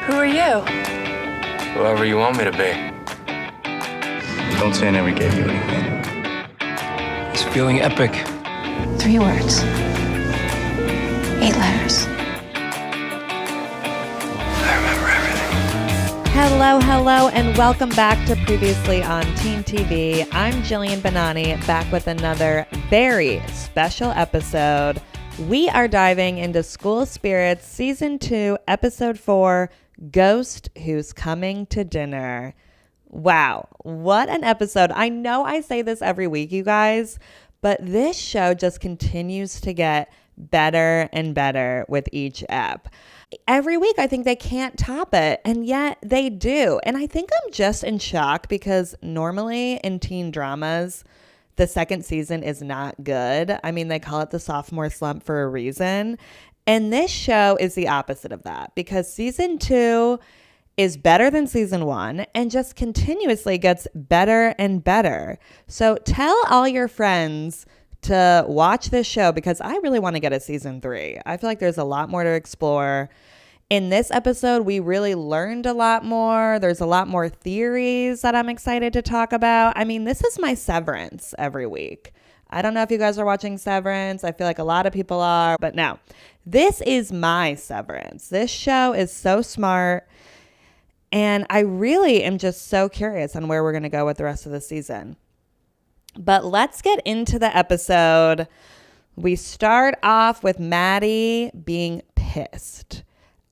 Who are you? Whoever you want me to be. Don't say I never gave you anything. It's feeling epic. 3 words. 8 letters. I remember everything. Hello, and welcome back to Previously on Teen TV. I'm Jillian Benani, back with another very special episode. We are diving into School Spirits Season 2, Episode 4, Ghost Who's Coming to Dinner. Wow, what an episode. I know I say this every week, you guys, but this show just continues to get better and better with each ep. Every week, I think they can't top it, and yet they do. And I think I'm just in shock because normally in teen dramas, the second season is not good. I mean, they call it the sophomore slump for a reason. And this show is the opposite of that because season 2 is better than season 1 and just continuously gets better and better. So tell all your friends to watch this show because I really want to get a season 3. I feel like there's a lot more to explore. In this episode, we really learned a lot more. There's a lot more theories that I'm excited to talk about. I mean, this is my Severance every week. I don't know if you guys are watching Severance. I feel like a lot of people are, but no, this is my Severance. This show is so smart, and I really am just so curious on where we're going to go with the rest of the season. But let's get into the episode. We start off with Maddie being pissed.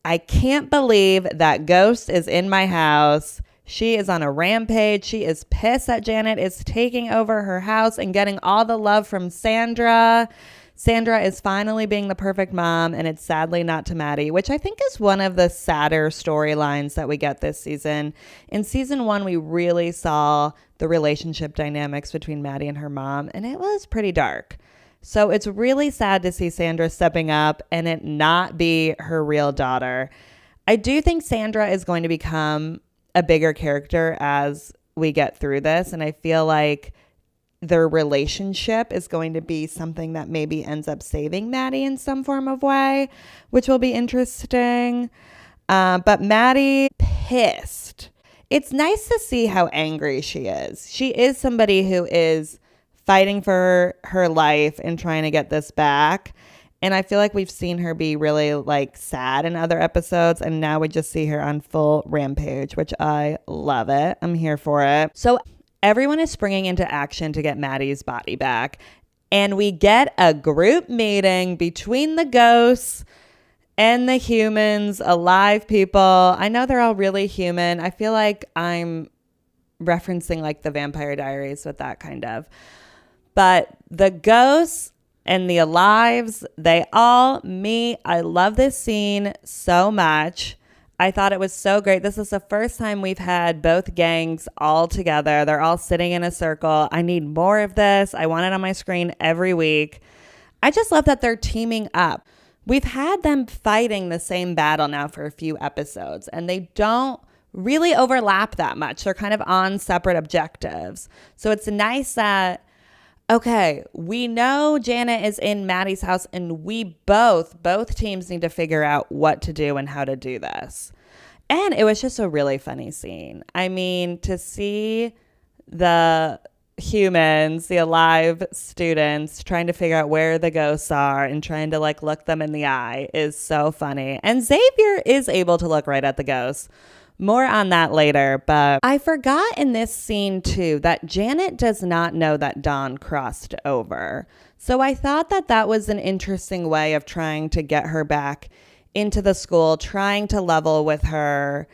I can't believe that Ghost is in my house. She is on a rampage. She is pissed that Janet is taking over her house and getting all the love from Sandra. Sandra is finally being the perfect mom, and it's sadly not to Maddie, which I think is one of the sadder storylines that we get this season. In season 1, we really saw the relationship dynamics between Maddie and her mom, and it was pretty dark. So it's really sad to see Sandra stepping up and it not be her real daughter. I do think Sandra is going to become a bigger character as we get through this, and I feel like their relationship is going to be something that maybe ends up saving Maddie in some form of way, which will be interesting. But Maddie, pissed. It's nice to see how angry she is. She is somebody who is fighting for her life and trying to get this back. And I feel like we've seen her be really like sad in other episodes. And now we just see her on full rampage, which I love it. I'm here for it. So everyone is springing into action to get Maddie's body back. And we get a group meeting between the ghosts and the humans, alive people. I know they're all really human. I feel like I'm referencing like the Vampire Diaries with that kind of. But the ghosts and the alives, they all meet. I love this scene so much. I thought it was so great. This is the first time we've had both gangs all together. They're all sitting in a circle. I need more of this. I want it on my screen every week. I just love that they're teaming up. We've had them fighting the same battle now for a few episodes, and they don't really overlap that much. They're kind of on separate objectives. So it's nice that, okay, we know Janet is in Maddie's house, and we both teams need to figure out what to do and how to do this. And it was just a really funny scene. I mean, to see the humans, the alive students trying to figure out where the ghosts are and trying to like look them in the eye is so funny. And Xavier is able to look right at the ghosts. More on that later, but I forgot in this scene too that Janet does not know that Dawn crossed over. So I thought that that was an interesting way of trying to get her back into the school, trying to level with her.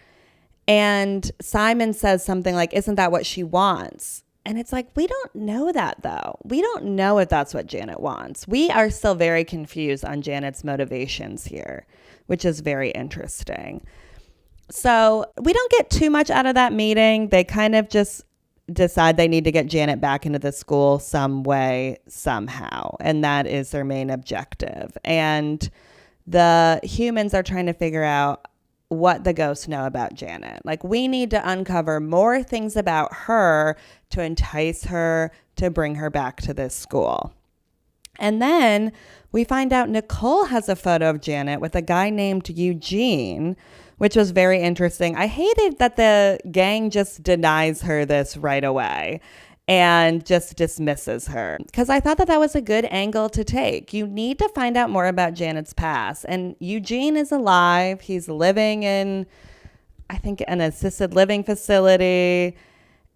And Simon says something like, "Isn't that what she wants?" And it's like, we don't know that though. We don't know if that's what Janet wants. We are still very confused on Janet's motivations here, which is very interesting. So we don't get too much out of that meeting. They kind of just decide they need to get Janet back into the school some way, somehow. And that is their main objective. And the humans are trying to figure out what the ghosts know about Janet. Like, we need to uncover more things about her to entice her to bring her back to this school. And then we find out Nicole has a photo of Janet with a guy named Eugene, which was very interesting. I hated that the gang just denies her this right away and just dismisses her, because I thought that that was a good angle to take. You need to find out more about Janet's past. And Eugene is alive. He's living in, I think, an assisted living facility.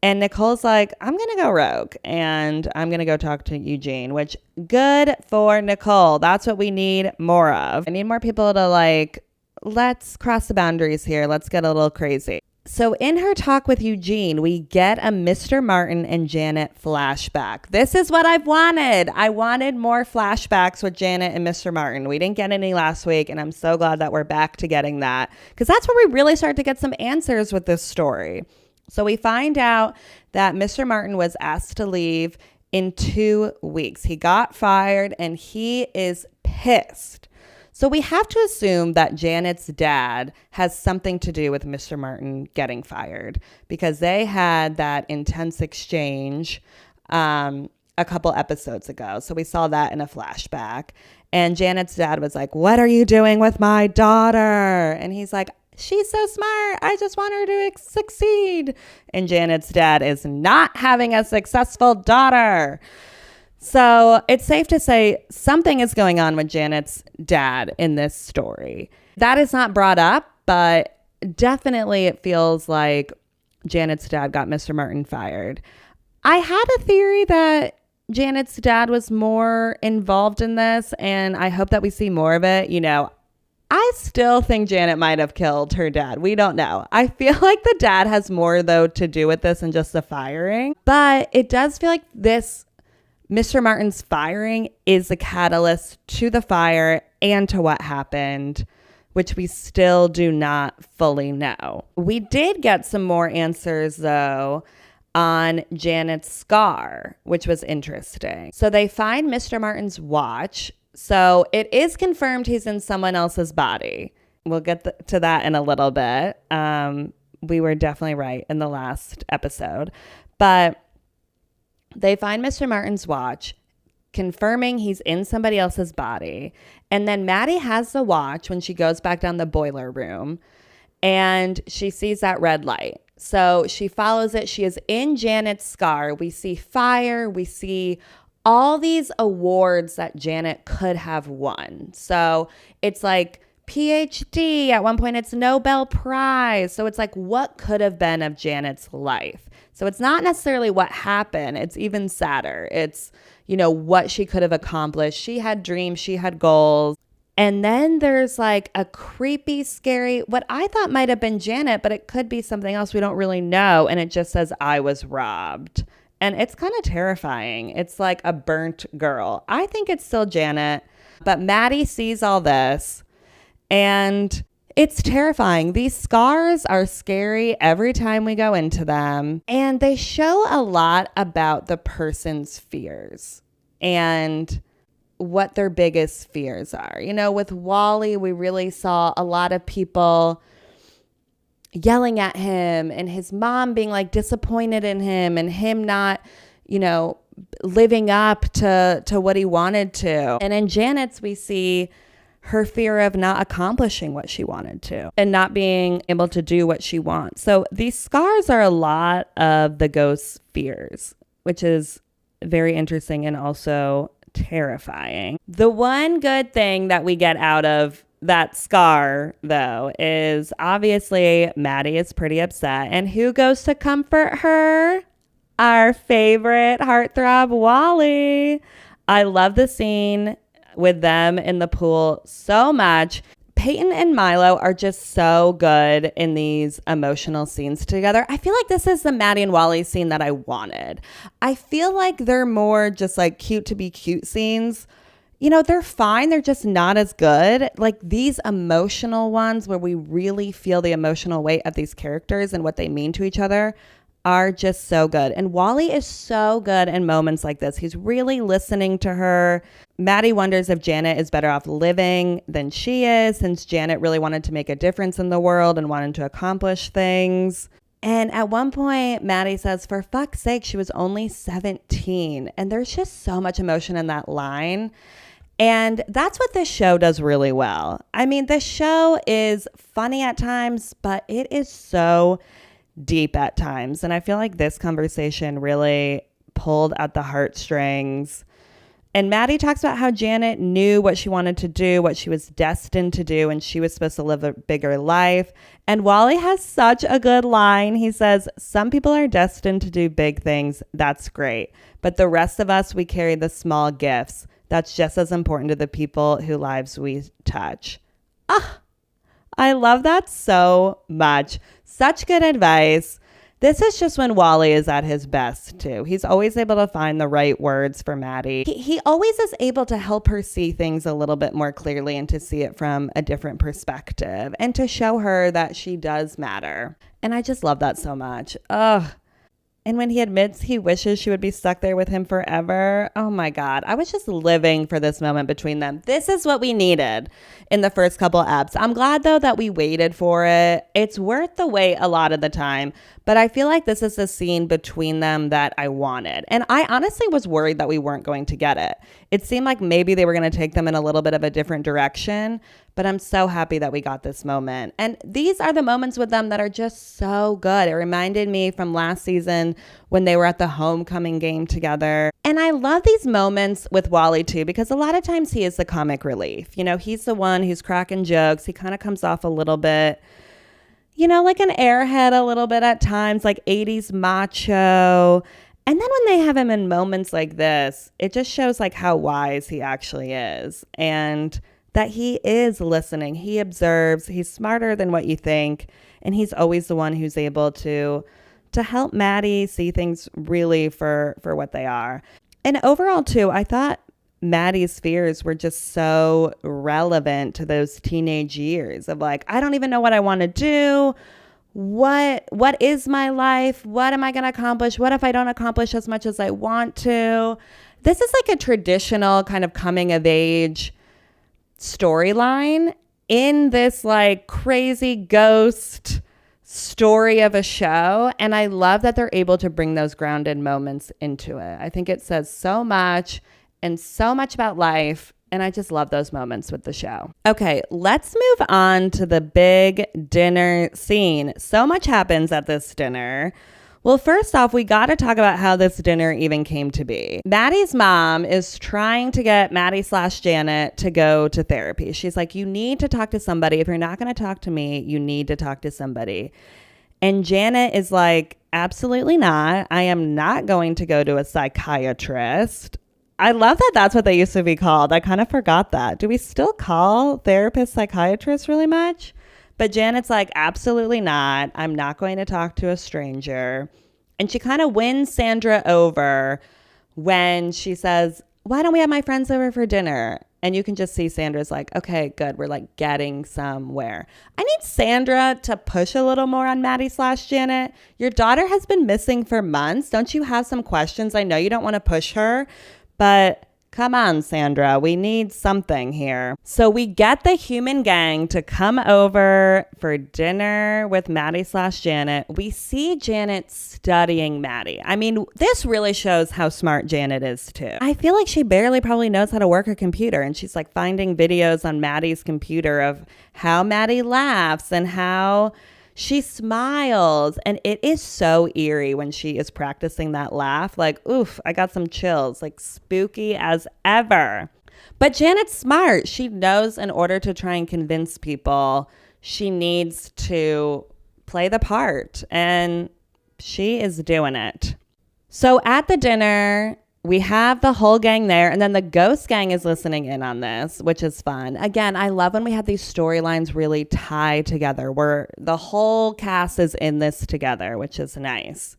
And Nicole's like, I'm going to go rogue and I'm going to go talk to Eugene, which good for Nicole. That's what we need more of. I need more people to like, let's cross the boundaries here. Let's get a little crazy. So in her talk with Eugene, we get a Mr. Martin and Janet flashback. This is what I've wanted. I wanted more flashbacks with Janet and Mr. Martin. We didn't get any last week, and I'm so glad that we're back to getting that, because that's where we really start to get some answers with this story. So we find out that Mr. Martin was asked to leave in 2 weeks. He got fired and he is pissed. So we have to assume that Janet's dad has something to do with Mr. Martin getting fired, because they had that intense exchange a couple episodes ago. So we saw that in a flashback. And Janet's dad was like, "What are you doing with my daughter?" And he's like, "She's so smart. I just want her to succeed." And Janet's dad is not having a successful daughter. So it's safe to say something is going on with Janet's dad in this story. That is not brought up, but definitely it feels like Janet's dad got Mr. Martin fired. I had a theory that Janet's dad was more involved in this, and I hope that we see more of it. You know, I still think Janet might have killed her dad. We don't know. I feel like the dad has more, though, to do with this than just the firing. But it does feel like this Mr. Martin's firing is the catalyst to the fire and to what happened, which we still do not fully know. We did get some more answers, though, on Janet's scar, which was interesting. So they find Mr. Martin's watch. So it is confirmed he's in someone else's body. We'll get to that in a little bit. We were definitely right in the last episode. But they find Mr. Martin's watch, confirming he's in somebody else's body. And then Maddie has the watch when she goes back down the boiler room, and she sees that red light. So she follows it. She is in Janet's scar. We see fire. We see all these awards that Janet could have won. So it's like PhD. At one point, it's Nobel Prize. So it's like, what could have been of Janet's life? So it's not necessarily what happened. It's even sadder. It's, you know, what she could have accomplished. She had dreams. She had goals. And then there's like a creepy, scary, what I thought might have been Janet, but it could be something else. We don't really know. And it just says, "I was robbed." And it's kind of terrifying. It's like a burnt girl. I think it's still Janet, but Maddie sees all this and it's terrifying. These scars are scary every time we go into them. And they show a lot about the person's fears and what their biggest fears are. You know, with Wally, we really saw a lot of people yelling at him and his mom being like disappointed in him and him not, you know, living up to what he wanted to. And in Janet's, we see her fear of not accomplishing what she wanted to and not being able to do what she wants. So these scars are a lot of the ghost's fears, which is very interesting and also terrifying. The one good thing that we get out of that scar, though, is obviously Maddie is pretty upset. And who goes to comfort her? Our favorite heartthrob, Wally. I love the scene with them in the pool so much. Peyton and Milo are just so good in these emotional scenes together. I feel like this is the Maddie and Wally scene that I wanted. I feel like they're more just like cute to be cute scenes. You know, they're fine. They're just not as good. Like these emotional ones where we really feel the emotional weight of these characters and what they mean to each other are just so good. And Wally is so good in moments like this. He's really listening to her. Maddie wonders if Janet is better off living than she is, since Janet really wanted to make a difference in the world and wanted to accomplish things. And at one point, Maddie says, for fuck's sake, she was only 17. And there's just so much emotion in that line. And that's what this show does really well. I mean, the show is funny at times, but it is so deep at times. And I feel like this conversation really pulled at the heartstrings. And Maddie talks about how Janet knew what she wanted to do, what she was destined to do, and she was supposed to live a bigger life. And Wally has such a good line. He says, some people are destined to do big things. That's great. But the rest of us, we carry the small gifts. That's just as important to the people whose lives we touch. I love that so much. Such good advice. This is just when Wally is at his best, too. He's always able to find the right words for Maddie. He always is able to help her see things a little bit more clearly and to see it from a different perspective and to show her that she does matter. And I just love that so much. Ugh. And when he admits he wishes she would be stuck there with him forever, oh my God, I was just living for this moment between them. This is what we needed in the first couple eps. I'm glad, though, that we waited for it. It's worth the wait a lot of the time, but I feel like this is the scene between them that I wanted. And I honestly was worried that we weren't going to get it. It seemed like maybe they were going to take them in a little bit of a different direction, but I'm so happy that we got this moment. And these are the moments with them that are just so good. It reminded me from last season when they were at the homecoming game together. And I love these moments with Wally too, because a lot of times he is the comic relief. You know, he's the one who's cracking jokes. He kind of comes off a little bit, you know, like an airhead a little bit at times, like 80s macho. And then when they have him in moments like this, it just shows like how wise he actually is. And that he is listening. He observes. He's smarter than what you think. And he's always the one who's able to help Maddie see things really for what they are. And overall, too, I thought Maddie's fears were just so relevant to those teenage years of like, I don't even know what I want to do. What is my life? What am I going to accomplish? What if I don't accomplish as much as I want to? This is like a traditional kind of coming of age storyline in this like crazy ghost story of a show. And I love that they're able to bring those grounded moments into it. I think it says so much and so much about life. And I just love those moments with the show. Okay, let's move on to the big dinner scene. So much happens at this dinner. Well, first off, we got to talk about how this dinner even came to be. Maddie's mom is trying to get Maddie/Janet to go to therapy. She's like, you need to talk to somebody. If you're not going to talk to me, you need to talk to somebody. And Janet is like, absolutely not. I am not going to go to a psychiatrist. I love that that's what they used to be called. I kind of forgot that. Do we still call therapists psychiatrists really much? But Janet's like, absolutely not. I'm not going to talk to a stranger. And she kind of wins Sandra over when she says, why don't we have my friends over for dinner? And you can just see Sandra's like, okay, good. We're like getting somewhere. I need Sandra to push a little more on Maddie/Janet. Your daughter has been missing for months. Don't you have some questions? I know you don't want to push her, but come on, Sandra, we need something here. So we get the human gang to come over for dinner with Maddie/Janet. We see Janet studying Maddie. I mean, this really shows how smart Janet is too. I feel like she barely probably knows how to work a computer, and she's like finding videos on Maddie's computer of how Maddie laughs and how she smiles, and it is so eerie when she is practicing that laugh. Like, oof, I got some chills, like spooky as ever. But Janet's smart. She knows in order to try and convince people, she needs to play the part, and she is doing it. So at the dinner, we have the whole gang there, and then the ghost gang is listening in on this, which is fun. Again, I love when we have these storylines really tie together, where the whole cast is in this together, which is nice.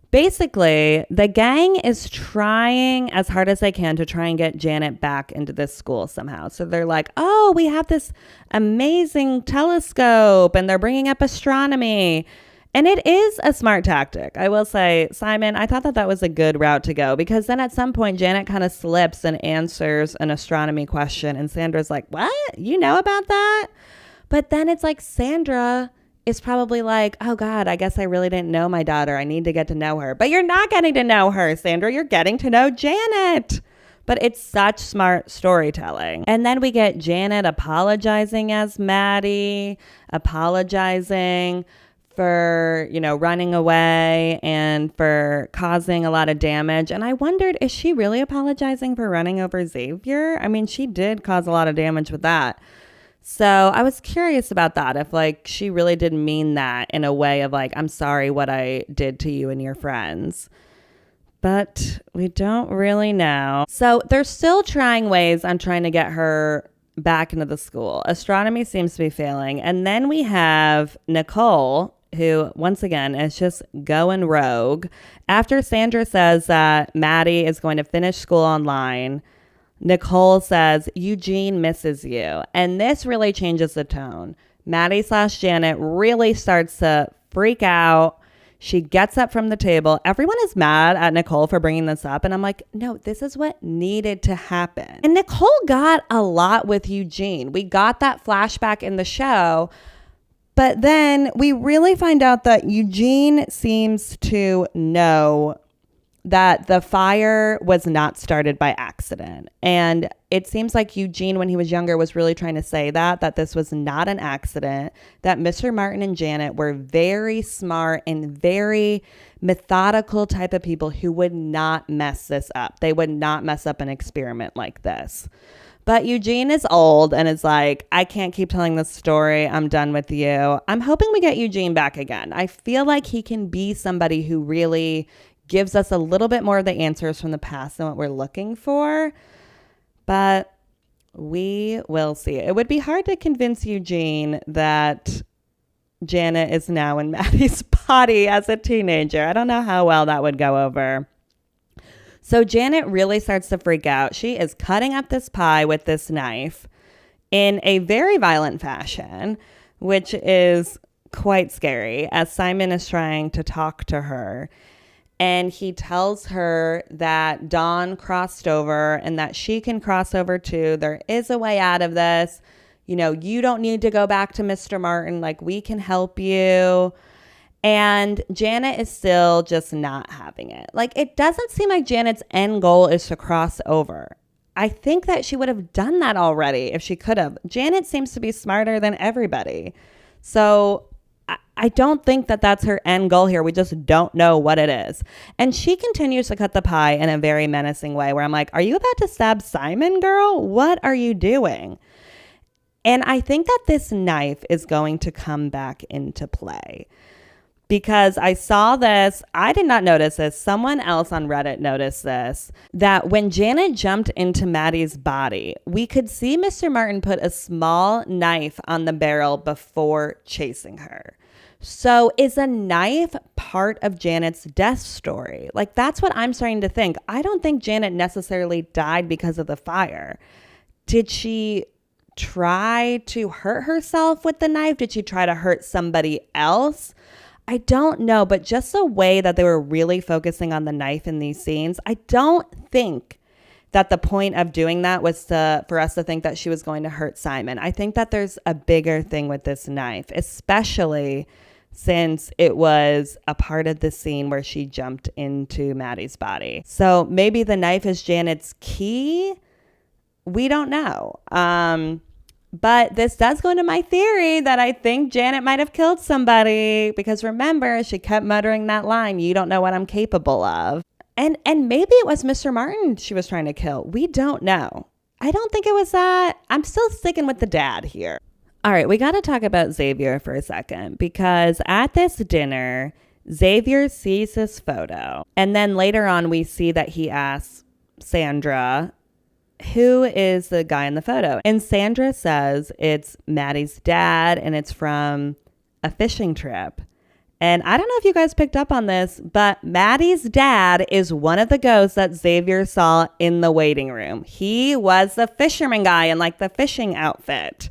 Basically, the gang is trying as hard as they can to try and get Janet back into this school somehow. So they're like, oh, we have this amazing telescope, and they're bringing up astronomy. And it is a smart tactic. I will say, Simon, I thought that was a good route to go, because then at some point, Janet kind of slips and answers an astronomy question. And Sandra's like, what? You know about that? But then it's like Sandra is probably like, oh God, I guess I really didn't know my daughter. I need to get to know her. But you're not getting to know her, Sandra. You're getting to know Janet. But it's such smart storytelling. And then we get Janet apologizing as Maddie, apologizing for, running away and for causing a lot of damage. And I wondered, is she really apologizing for running over Xavier? I mean, she did cause a lot of damage with that. So I was curious about that, if she really did mean that in a way of I'm sorry what I did to you and your friends. But we don't really know. So they're still trying ways on trying to get her back into the school. Astronomy seems to be failing. And then we have Nicole, who once again is just going rogue. After Sandra says that Maddie is going to finish school online, Nicole says, Eugene misses you. And this really changes the tone. Maddie/Janet really starts to freak out. She gets up from the table. Everyone is mad at Nicole for bringing this up. And I'm like, no, this is what needed to happen. And Nicole got a lot with Eugene. We got that flashback in the show. But then we really find out that Eugene seems to know that the fire was not started by accident. And it seems like Eugene, when he was younger, was really trying to say that this was not an accident, that Mr. Martin and Janet were very smart and very methodical type of people who would not mess this up. They would not mess up an experiment like this. But Eugene is old and is like, I can't keep telling this story. I'm done with you. I'm hoping we get Eugene back again. I feel like he can be somebody who really gives us a little bit more of the answers from the past than what we're looking for. But we will see. It would be hard to convince Eugene that Janet is now in Maddie's body as a teenager. I don't know how well that would go over. So Janet really starts to freak out. She is cutting up this pie with this knife in a very violent fashion, which is quite scary as Simon is trying to talk to her. And he tells her that Dawn crossed over and that she can cross over too. There is a way out of this. You don't need to go back to Mr. Martin. We can help you. And Janet is still just not having it. It doesn't seem like Janet's end goal is to cross over. I think that she would have done that already if she could have. Janet seems to be smarter than everybody. So I don't think that that's her end goal here. We just don't know what it is. And she continues to cut the pie in a very menacing way where I'm like, are you about to stab Simon, girl? What are you doing? And I think that this knife is going to come back into play. Because I saw this, I did not notice this. Someone else on Reddit noticed this, that when Janet jumped into Maddie's body, we could see Mr. Martin put a small knife on the barrel before chasing her. So is a knife part of Janet's death story? That's what I'm starting to think. I don't think Janet necessarily died because of the fire. Did she try to hurt herself with the knife? Did she try to hurt somebody else? I don't know, but just the way that they were really focusing on the knife in these scenes, I don't think that the point of doing that was for us to think that she was going to hurt Simon. I think that there's a bigger thing with this knife, especially since it was a part of the scene where she jumped into Maddie's body. So maybe the knife is Janet's key. We don't know. But this does go into my theory that I think Janet might have killed somebody because remember, she kept muttering that line, you don't know what I'm capable of. And maybe it was Mr. Martin she was trying to kill. We don't know. I don't think it was that. I'm still sticking with the dad here. All right, we got to talk about Xavier for a second because at this dinner, Xavier sees this photo. And then later on, we see that he asks Sandra, who is the guy in the photo? And Sandra says it's Maddie's dad and it's from a fishing trip. And I don't know if you guys picked up on this, but Maddie's dad is one of the ghosts that Xavier saw in the waiting room. He was the fisherman guy in the fishing outfit.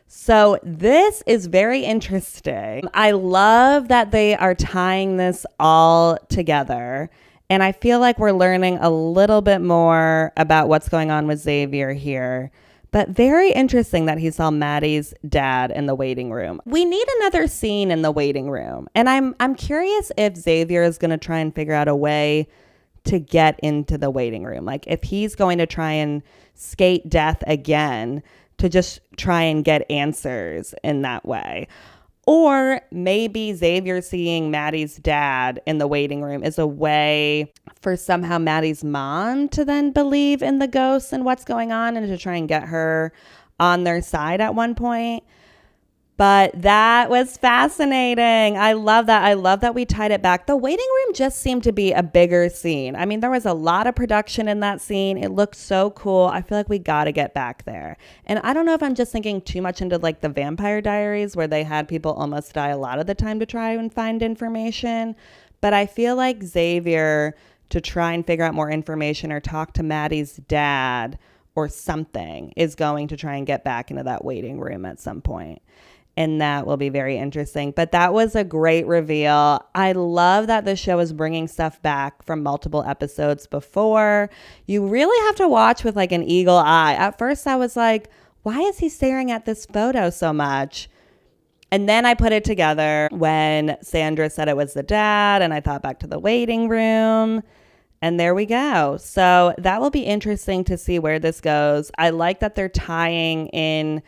So this is very interesting. I love that they are tying this all together. And I feel like we're learning a little bit more about what's going on with Xavier here. But very interesting that he saw Maddie's dad in the waiting room. We need another scene in the waiting room. And I'm curious if Xavier is going to try and figure out a way to get into the waiting room. Like if he's going to try and skate death again to just try and get answers in that way. Or maybe Xavier seeing Maddie's dad in the waiting room is a way for somehow Maddie's mom to then believe in the ghosts and what's going on and to try and get her on their side at one point. But that was fascinating. I love that. I love that we tied it back. The waiting room just seemed to be a bigger scene. I mean, there was a lot of production in that scene. It looked so cool. I feel like we got to get back there. And I don't know if I'm just thinking too much into like the Vampire Diaries where they had people almost die a lot of the time to try and find information. But I feel like Xavier, to try and figure out more information or talk to Maddie's dad or something, is going to try and get back into that waiting room at some point. And that will be very interesting. But that was a great reveal. I love that the show is bringing stuff back from multiple episodes before. You really have to watch with like an eagle eye. At first I was like, why is he staring at this photo so much? And then I put it together when Sandra said it was the dad, and I thought back to the waiting room. And there we go. So that will be interesting to see where this goes. I like that they're tying in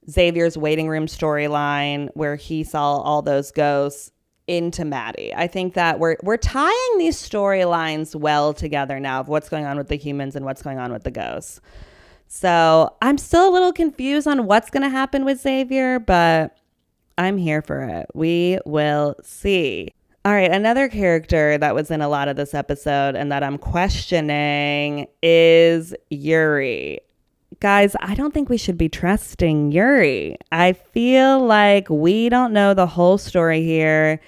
Xavier's waiting room storyline where he saw all those ghosts into Maddie. I think that we're tying these storylines well together now of what's going on with the humans and what's going on with the ghosts. So I'm still a little confused on what's going to happen with Xavier, but I'm here for it. We will see. All right, another character that was in a lot of this episode and that I'm questioning is Yuri. Guys, I don't think we should be trusting Yuri. I feel like we don't know the whole story here.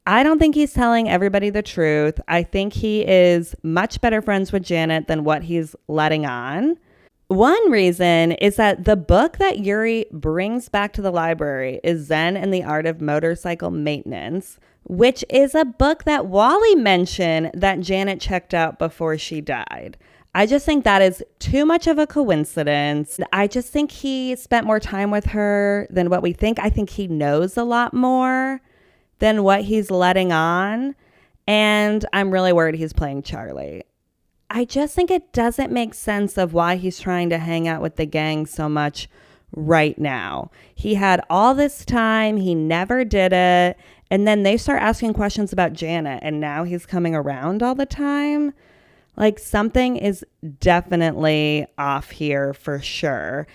I don't think he's telling everybody the truth. I think he is much better friends with Janet than what he's letting on. One reason is that the book that Yuri brings back to the library is Zen and the Art of Motorcycle Maintenance, which is a book that Wally mentioned that Janet checked out before she died. I just think that is too much of a coincidence. I just think he spent more time with her than what we think. I think he knows a lot more than what he's letting on. And I'm really worried he's playing Charlie. I just think it doesn't make sense of why he's trying to hang out with the gang so much right now. He had all this time. He never did it. And then they start asking questions about Janet. And now he's coming around all the time. Like something is definitely off here for sure.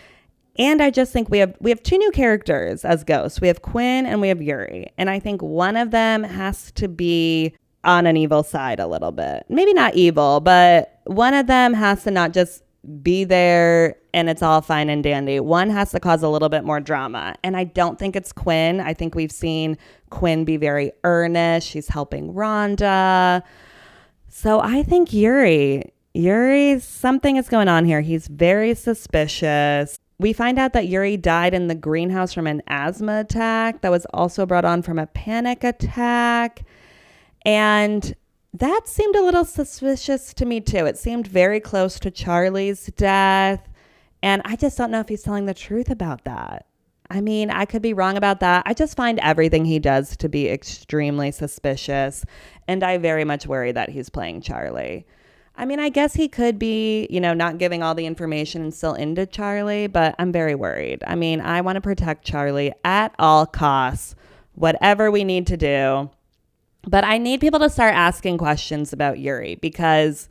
And I just think we have two new characters as ghosts. We have Quinn and we have Yuri. And I think one of them has to be on an evil side a little bit. Maybe not evil, but one of them has to not just be there and it's all fine and dandy. One has to cause a little bit more drama. And I don't think it's Quinn. I think we've seen Quinn be very earnest. She's helping Rhonda. So I think Yuri, something is going on here. He's very suspicious. We find out that Yuri died in the greenhouse from an asthma attack that was also brought on from a panic attack. And that seemed a little suspicious to me too. It seemed very close to Charlie's death. And I just don't know if he's telling the truth about that. I mean, I could be wrong about that. I just find everything he does to be extremely suspicious. And I very much worry that he's playing Charlie. I mean, I guess he could be, not giving all the information and still into Charlie, but I'm very worried. I mean, I want to protect Charlie at all costs, whatever we need to do. But I need people to start asking questions about Yuri because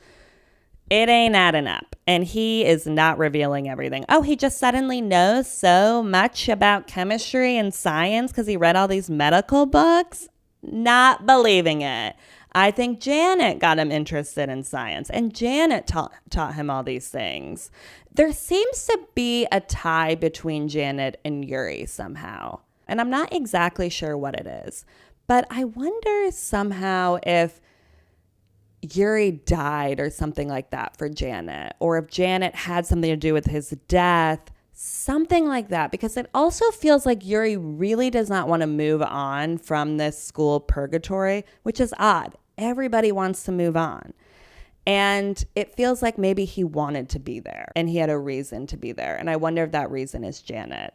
it ain't adding up. And he is not revealing everything. Oh, he just suddenly knows so much about chemistry and science because he read all these medical books. Not believing it. I think Janet got him interested in science and Janet taught him all these things. There seems to be a tie between Janet and Yuri somehow. And I'm not exactly sure what it is. But I wonder somehow if Yuri died or something like that for Janet, or if Janet had something to do with his death, something like that, because it also feels like Yuri really does not want to move on from this school purgatory, which is odd. Everybody wants to move on. And it feels like maybe he wanted to be there and he had a reason to be there. And I wonder if that reason is Janet.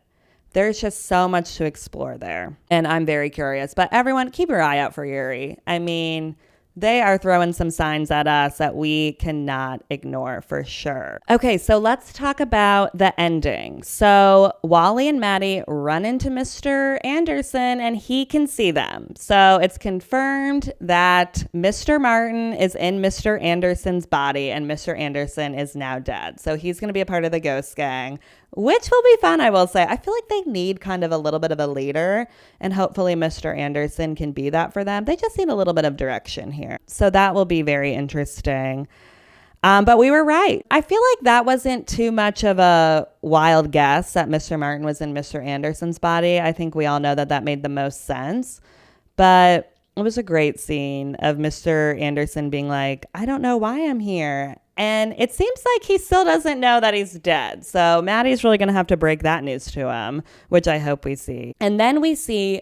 There's just so much to explore there. And I'm very curious. But everyone, keep your eye out for Yuri. I mean, they are throwing some signs at us that we cannot ignore for sure. Okay, so let's talk about the ending. So Wally and Maddie run into Mr. Anderson and he can see them. So it's confirmed that Mr. Martin is in Mr. Anderson's body and Mr. Anderson is now dead. So he's going to be a part of the ghost gang, which will be fun, I will say. I feel like they need kind of a little bit of a leader, and hopefully Mr. Anderson can be that for them. They just need a little bit of direction here. So that will be very interesting. But we were right. I feel like that wasn't too much of a wild guess that Mr. Martin was in Mr. Anderson's body. I think we all know that that made the most sense. But it was a great scene of Mr. Anderson being like, I don't know why I'm here. And it seems like he still doesn't know that he's dead. So Maddie's really going to have to break that news to him, which I hope we see. And then we see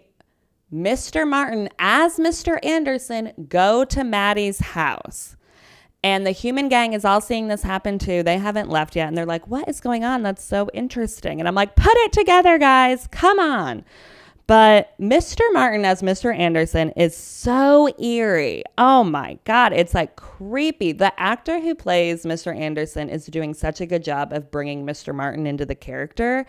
Mr. Martin as Mr. Anderson go to Maddie's house. And the human gang is all seeing this happen too. They haven't left yet. And they're like, what is going on? That's so interesting. And I'm like, put it together, guys. Come on. But Mr. Martin as Mr. Anderson is so eerie. Oh my God. It's like creepy. The actor who plays Mr. Anderson is doing such a good job of bringing Mr. Martin into the character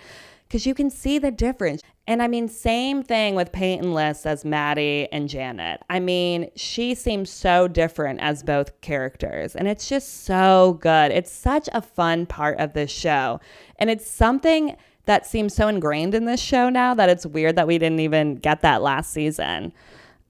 because you can see the difference. And I mean, same thing with Peyton List as Maddie and Janet. I mean, she seems so different as both characters. And it's just so good. It's such a fun part of this show. And it's something that seems so ingrained in this show now that it's weird that we didn't even get that last season.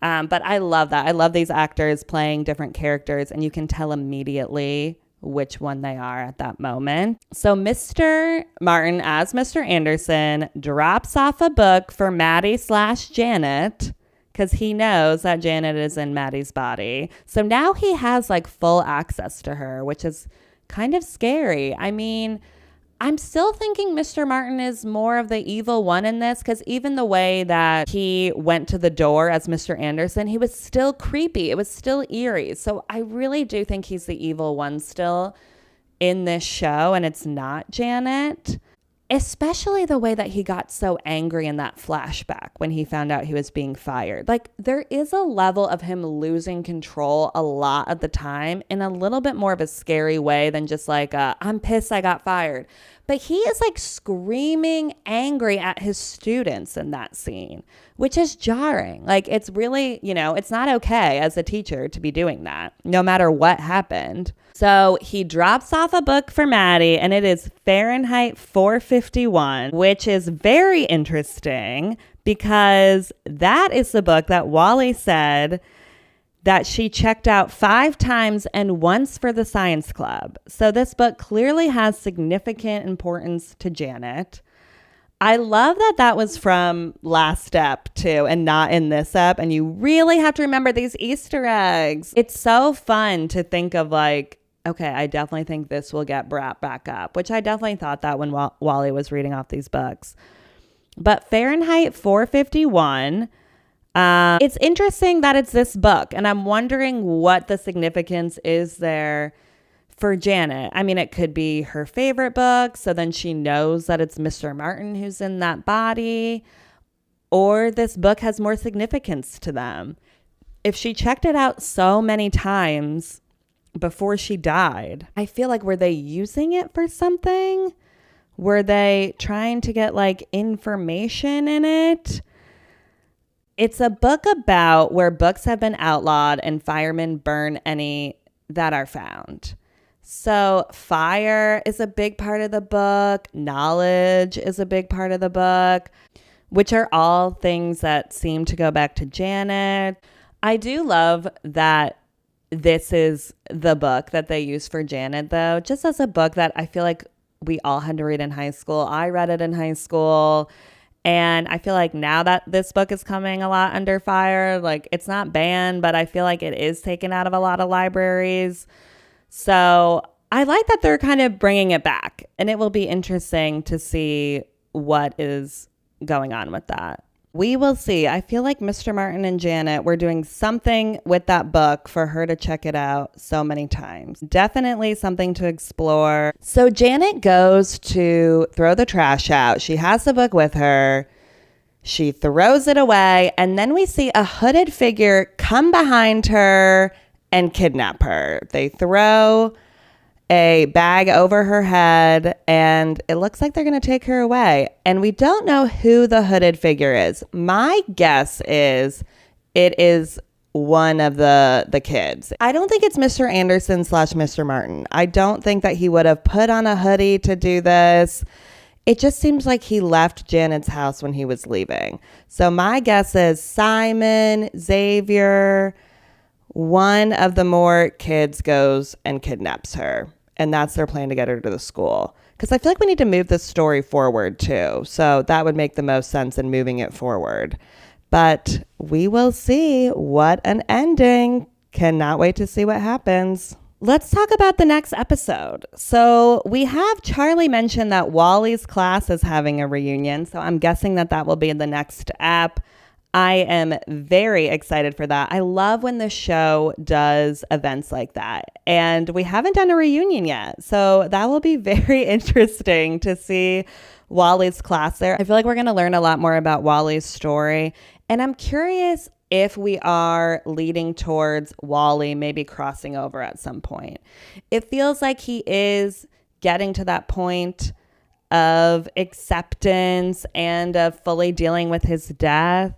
But I love that. I love these actors playing different characters and you can tell immediately which one they are at that moment. So Mr. Martin as Mr. Anderson drops off a book for Maddie/Janet because he knows that Janet is in Maddie's body. So now he has like full access to her, which is kind of scary. I mean, I'm still thinking Mr. Martin is more of the evil one in this because even the way that he went to the door as Mr. Anderson, he was still creepy. It was still eerie. So I really do think he's the evil one still in this show and it's not Janet. Especially the way that he got so angry in that flashback when he found out he was being fired. Like there is a level of him losing control a lot of the time in a little bit more of a scary way than just like, I'm pissed I got fired. But he is like screaming angry at his students in that scene, which is jarring. Like it's really, it's not okay as a teacher to be doing that no matter what happened. So he drops off a book for Maddie and it is Fahrenheit 451, which is very interesting because that is the book that Wally said that she checked out 5 times and once for the science club. So this book clearly has significant importance to Janet. I love that that was from last ep too and not in this ep. And you really have to remember these Easter eggs. It's so fun to think of like, okay, I definitely think this will get brought back up, which I definitely thought that when Wally was reading off these books. But Fahrenheit 451, it's interesting that it's this book, and I'm wondering what the significance is there for Janet. I mean, it could be her favorite book, so then she knows that it's Mr. Martin who's in that body, or this book has more significance to them. If she checked it out so many times before she died, I feel like were they using it for something? Were they trying to get like information in it? It's a book about where books have been outlawed and firemen burn any that are found. So fire is a big part of the book. Knowledge is a big part of the book, which are all things that seem to go back to Janet. I do love that this is the book that they use for Janet, though, just as a book that I feel like we all had to read in high school. I read it in high school. And I feel like now that this book is coming a lot under fire, like it's not banned, but I feel like it is taken out of a lot of libraries. So I like that they're kind of bringing it back. And it will be interesting to see what is going on with that. We will see. I feel like Mr. Martin and Janet were doing something with that book for her to check it out so many times. Definitely something to explore. So Janet goes to throw the trash out. She has the book with her. She throws it away, and then we see a hooded figure come behind her and kidnap her. They throw a bag over her head, and it looks like they're going to take her away. And we don't know who the hooded figure is. My guess is it is one of the kids. I don't think it's Mr. Anderson / Mr. Martin. I don't think that he would have put on a hoodie to do this. It just seems like he left Janet's house when he was leaving. So my guess is Simon, Xavier, one of the more kids goes and kidnaps her. And that's their plan to get her to the school. Because I feel like we need to move this story forward too. So that would make the most sense in moving it forward. But we will see. What an ending. Cannot wait to see what happens. Let's talk about the next episode. So we have Charlie mention that Wally's class is having a reunion. So I'm guessing that that will be in the next app. I am very excited for that. I love when the show does events like that. And we haven't done a reunion yet. So that will be very interesting to see Wally's class there. I feel like we're going to learn a lot more about Wally's story. And I'm curious if we are leading towards Wally maybe crossing over at some point. It feels like he is getting to that point of acceptance and of fully dealing with his death.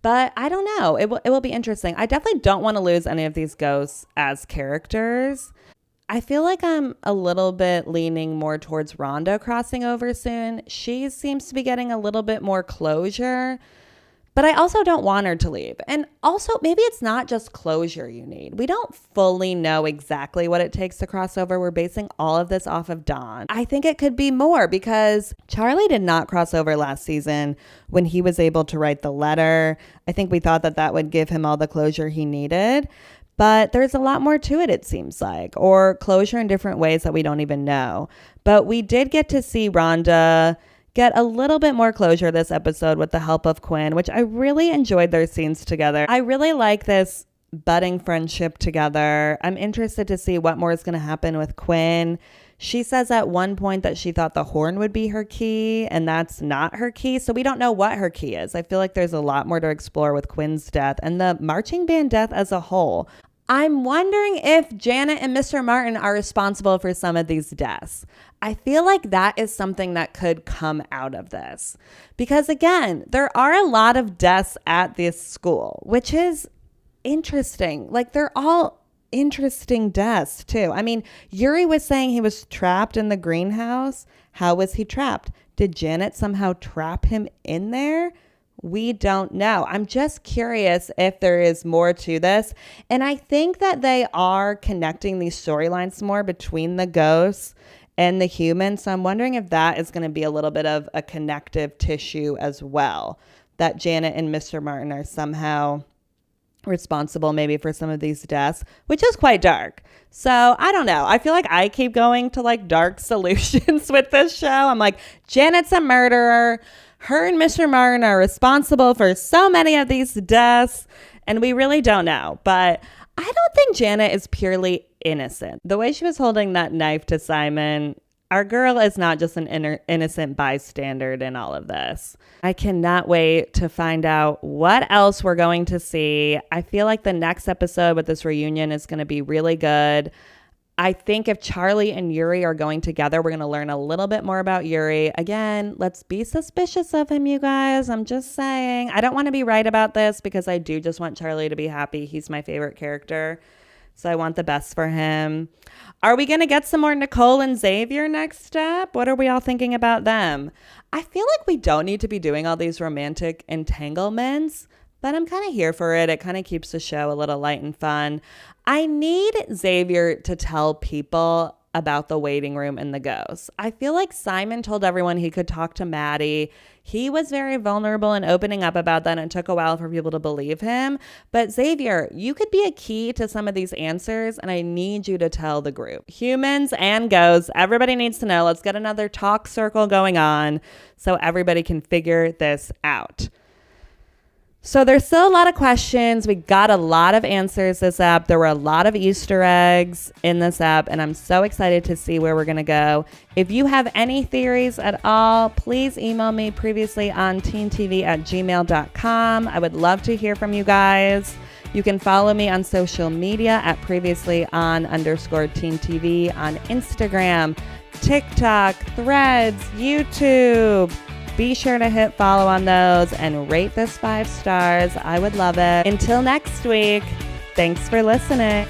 But I don't know. It will be interesting. I definitely don't want to lose any of these ghosts as characters. I feel like I'm a little bit leaning more towards Rhonda crossing over soon. She seems to be getting a little bit more closure. But I also don't want her to leave. And also, maybe it's not just closure you need. We don't fully know exactly what it takes to cross over. We're basing all of this off of Dawn. I think it could be more because Charlie did not cross over last season when he was able to write the letter. I think we thought that that would give him all the closure he needed. But there's a lot more to it, it seems like, or closure in different ways that we don't even know. But we did get to see Rhonda get a little bit more closure this episode with the help of Quinn, which I really enjoyed their scenes together. I really like this budding friendship together. I'm interested to see what more is going to happen with Quinn. She says at one point that she thought the horn would be her key, and that's not her key. So we don't know what her key is. I feel like there's a lot more to explore with Quinn's death and the marching band death as a whole. I'm wondering if Janet and Mr. Martin are responsible for some of these deaths. I feel like that is something that could come out of this. Because again, there are a lot of deaths at this school, which is interesting. Like they're all interesting deaths too. I mean, Yuri was saying he was trapped in the greenhouse. How was he trapped? Did Janet somehow trap him in there? We don't know. I'm just curious if there is more to this. And I think that they are connecting these storylines more between the ghosts and the humans. So I'm wondering if that is going to be a little bit of a connective tissue as well. That Janet and Mr. Martin are somehow responsible maybe for some of these deaths, which is quite dark. So I don't know. I feel like I keep going to like dark solutions with this show. I'm like, Janet's a murderer. Her and Mr. Martin are responsible for so many of these deaths, and we really don't know. But I don't think Janet is purely innocent. The way she was holding that knife to Simon, our girl is not just an innocent bystander in all of this. I cannot wait to find out what else we're going to see. I feel like the next episode with this reunion is going to be really good. I think if Charlie and Yuri are going together, we're going to learn a little bit more about Yuri. Again, let's be suspicious of him, you guys. I'm just saying. I don't want to be right about this because I do just want Charlie to be happy. He's my favorite character. So I want the best for him. Are we going to get some more Nicole and Xavier next step? What are we all thinking about them? I feel like we don't need to be doing all these romantic entanglements, but I'm kind of here for it. It kind of keeps the show a little light and fun. I need Xavier to tell people about the waiting room and the ghosts. I feel like Simon told everyone he could talk to Maddie. He was very vulnerable and opening up about that, and it took a while for people to believe him. But Xavier, you could be a key to some of these answers, and I need you to tell the group. Humans and ghosts, everybody needs to know. Let's get another talk circle going on so everybody can figure this out. So there's still a lot of questions. We got a lot of answers this app. There were a lot of Easter eggs in this app, and I'm so excited to see where we're going to go. If you have any theories at all, please email me previously on teentv@gmail.com. I would love to hear from you guys. You can follow me on social media at previously_teentv on Instagram, TikTok, Threads, YouTube. Be sure to hit follow on those and rate this 5 stars. I would love it. Until next week, thanks for listening.